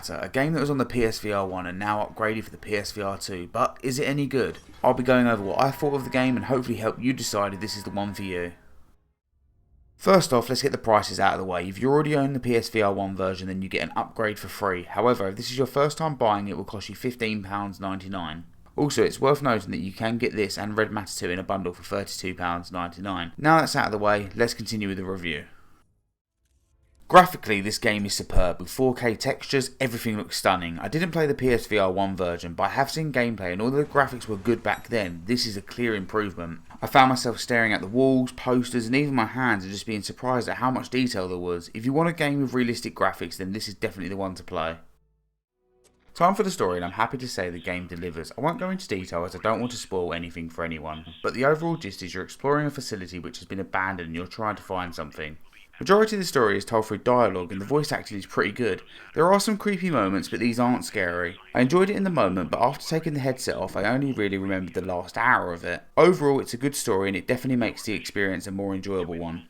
Matter, a game that was on the PSVR1 and now upgraded for the PSVR2, but is it any good? I'll be going over what I thought of the game and hopefully help you decide if this is the one for you. First off, let's get the prices out of the way. If you already own the PSVR1 version, then you get an upgrade for free. However, if this is your first time buying, it will cost you £15.99. Also, it's worth noting that you can get this and Red Matter 2 in a bundle for £32.99. Now that's out of the way, let's continue with the review. Graphically, this game is superb. With 4K textures, everything looks stunning. I didn't play the PSVR1 version, but I have seen gameplay and although the graphics were good back then, this is a clear improvement. I found myself staring at the walls, posters and even my hands and just being surprised at how much detail there was. If you want a game with realistic graphics, then this is definitely the one to play. Time for the story, and I'm happy to say the game delivers. I won't go into detail as I don't want to spoil anything for anyone, but the overall gist is you're exploring a facility which has been abandoned and you're trying to find something. Majority of the story is told through dialogue and the voice acting is pretty good. There are some creepy moments, but these aren't scary. I enjoyed it in the moment, but after taking the headset off I only really remembered the last hour of it. Overall, it's a good story and it definitely makes the experience a more enjoyable one.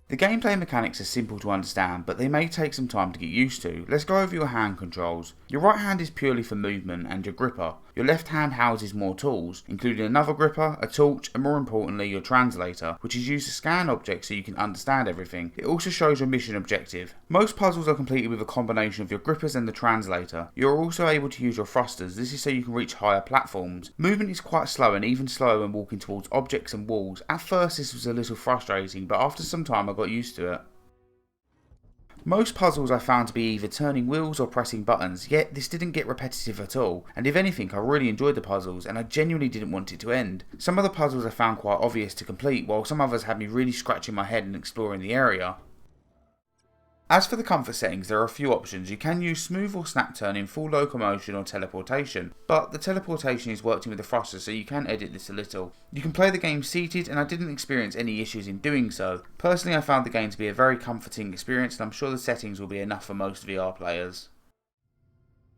The gameplay mechanics are simple to understand, but they may take some time to get used to. Let's go over your hand controls. Your right hand is purely for movement and your gripper. Your left hand houses more tools, including another gripper, a torch, and more importantly your translator, which is used to scan objects so you can understand everything. It also shows your mission objective. Most puzzles are completed with a combination of your grippers and the translator. You are also able to use your thrusters. This is so you can reach higher platforms. Movement is quite slow and even slower when walking towards objects and walls. At first this was a little frustrating, but after some time I got used to it. Most puzzles I found to be either turning wheels or pressing buttons, yet this didn't get repetitive at all, and if anything I really enjoyed the puzzles and I genuinely didn't want it to end. Some of the puzzles I found quite obvious to complete, while some others had me really scratching my head and exploring the area. As for the comfort settings, there are a few options. You can use smooth or snap turn in full locomotion or teleportation, but the teleportation is worked in with the thruster so you can edit this a little. You can play the game seated and I didn't experience any issues in doing so. Personally I found the game to be a very comforting experience and I'm sure the settings will be enough for most VR players.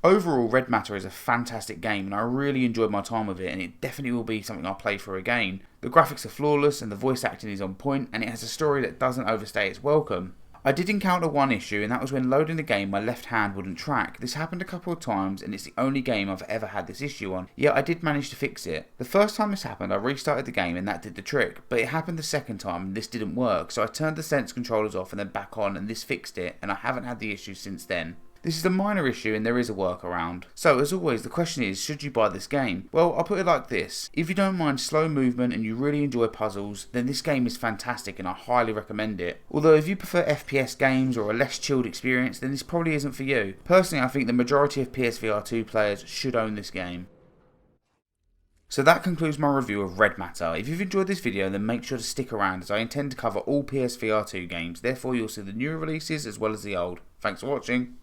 Overall, Red Matter is a fantastic game and I really enjoyed my time with it and it definitely will be something I'll play for again. The graphics are flawless and the voice acting is on point and it has a story that doesn't overstay its welcome. I did encounter one issue and that was when loading the game my left hand wouldn't track. This happened a couple of times and it's the only game I've ever had this issue on, yet I did manage to fix it. The first time this happened I restarted the game and that did the trick, but it happened the second time and this didn't work, so I turned the sense controllers off and then back on and this fixed it and I haven't had the issue since then. This is a minor issue and there is a workaround. So as always the question is, should you buy this game? Well, I'll put it like this. If you don't mind slow movement and you really enjoy puzzles, then this game is fantastic and I highly recommend it. Although if you prefer FPS games or a less chilled experience, then this probably isn't for you. Personally I think the majority of PSVR2 players should own this game. So that concludes my review of Red Matter. If you've enjoyed this video then make sure to stick around as I intend to cover all PSVR2 games, therefore you'll see the newer releases as well as the old. Thanks for watching.